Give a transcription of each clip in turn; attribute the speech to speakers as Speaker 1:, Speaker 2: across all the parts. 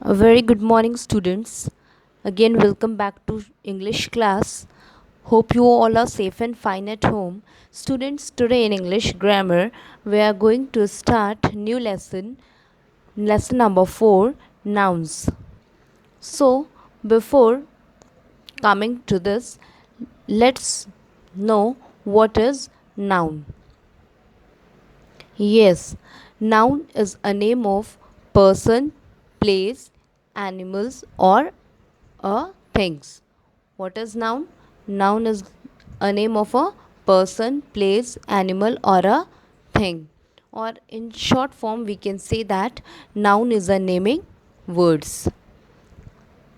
Speaker 1: A very good morning, students. Again, welcome back to English class. Hope you all are safe and fine at home. Students, today in English grammar, we are going to start new lesson number 4, nouns. So, before coming to this, let's know what is noun. Yes, noun is a name of person, place, animals, or things. What is noun? Noun is a name of a person, place, animal, or a thing. Or in short form, we can say that noun is a naming words.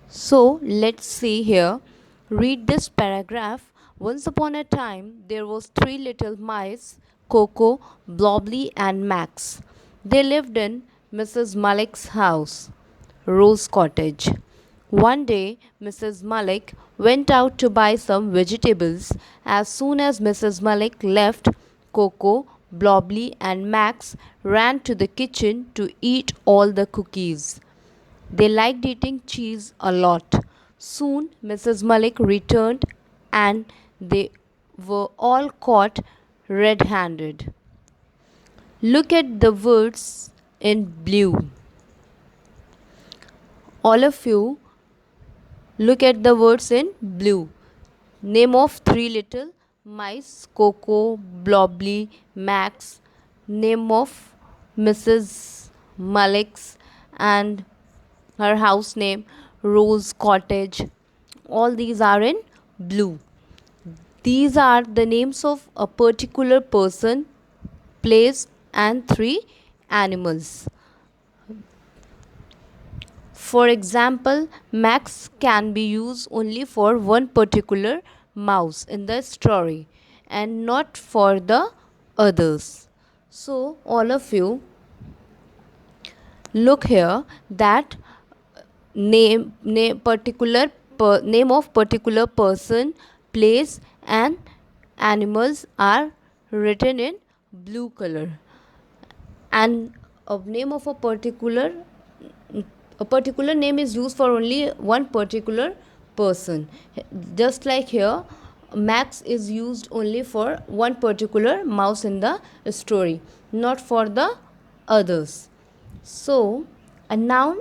Speaker 1: So let's see here. Read this paragraph. Once upon a time, there was three little mice, Coco, Blobbly, and Max. They lived in Mrs. Malik's house, Rose Cottage. One day, Mrs. Malik went out to buy some vegetables. As soon as Mrs. Malik left, Coco, Blobbly, and Max ran to the kitchen to eat all the cookies. They liked eating cheese a lot. Soon Mrs. Malik returned and they were all caught red handed. Look at the words in blue. All of you look at the words in blue. Name of three little mice, Coco, Blobbly, Max. Name of Mrs. Malik's and her house name, Rose Cottage. All these are in blue. These are the names of a particular person, place, and three animals. For example, Max can be used only for one particular mouse in the story and not for the others. So, all of you look here that name of particular person, place, and animals are written in blue color, and a particular name is used for only one particular person. Just like here, Max is used only for one particular mouse in the story, not for the others. So, a noun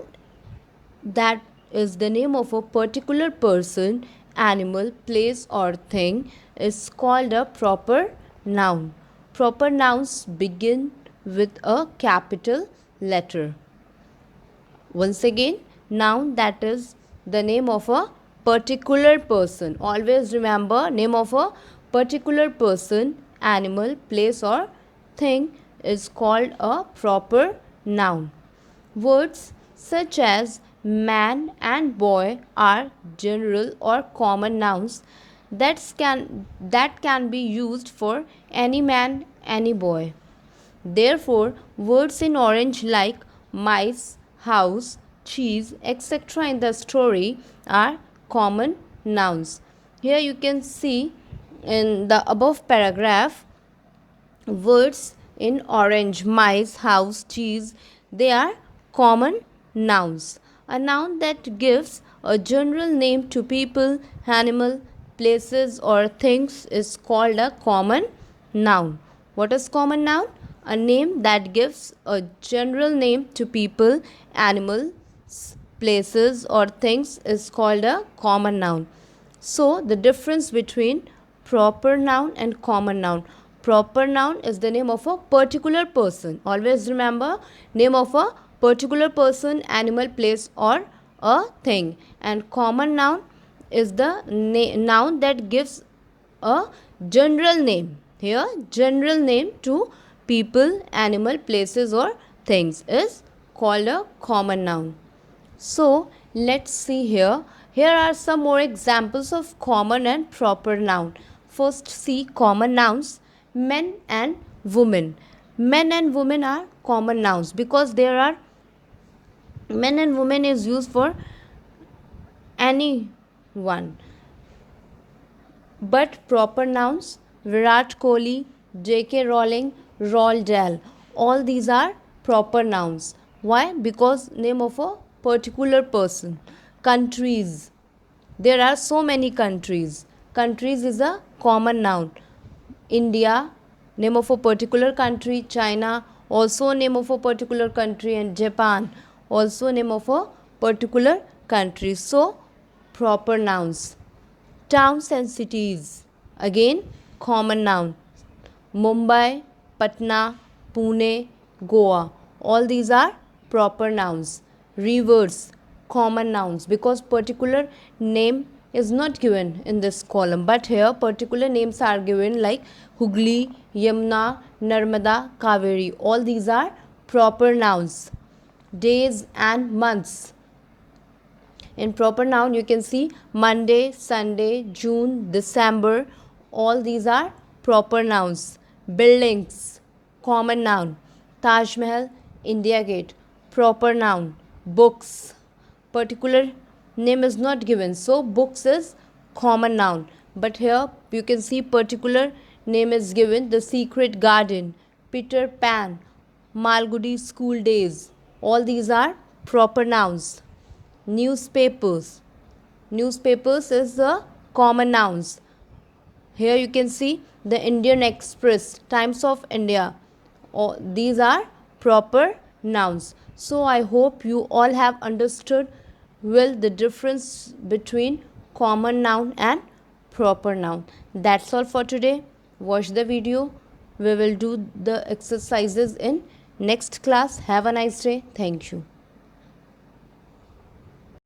Speaker 1: that is the name of a particular person, animal, place, or thing is called a proper noun. Proper nouns begin with a capital letter. Once again, noun that is the name of a particular person. Always remember, name of a particular person, animal, place, or thing is called a proper noun. Words such as man and boy are general or common nouns that can be used for any man, any boy. Therefore, words in orange like mice, house, cheese, etc. in the story are common nouns. Here you can see in the above paragraph words in orange, mice, house, cheese, they are common nouns. A noun that gives a general name to people, animal, places, or things is called a common noun. What is common noun? A name that gives a general name to people, animals, places, or things is called a common noun. So, the difference between proper noun and common noun. Proper noun is the name of a particular person. Always remember, name of a particular person, animal, place, or a thing. And common noun is the noun that gives a general name. Here, general name to people, animal, places, or things is called a common noun. So, let's see here. Here are some more examples of common and proper noun. First, see common nouns, men and women. Men and women are common nouns because there are men and women is used for anyone. But proper nouns, Virat Kohli, J.K. Rowling, Roald Dahl, all these are proper nouns. Why? Because name of a particular person. Countries, there are so many countries. Countries is a common noun. India, name of a particular country. China, also name of a particular country. And Japan, also name of a particular country. So proper nouns. Towns and cities, again common noun. Mumbai, Patna, Pune, Goa, all these are proper nouns. Rivers, common nouns, because particular name is not given in this column, but here particular names are given like Hooghly, Yamuna, Narmada, Kaveri. All these are proper nouns. Days and months, in proper noun you can see Monday, Sunday, June, December. All these are proper nouns. Buildings, common noun. Taj Mahal, India Gate, proper noun. Books, particular name is not given, so books is common noun. But here you can see particular name is given. The Secret Garden, Peter Pan, Malgudi School Days. All these are proper nouns. Newspapers, newspapers is the common nouns. Here you can see the Indian Express, Times of India. These are proper nouns. So I hope you all have understood well the difference between common noun and proper noun. That's all for today. Watch the video. We will do the exercises in next class. Have a nice day. Thank you.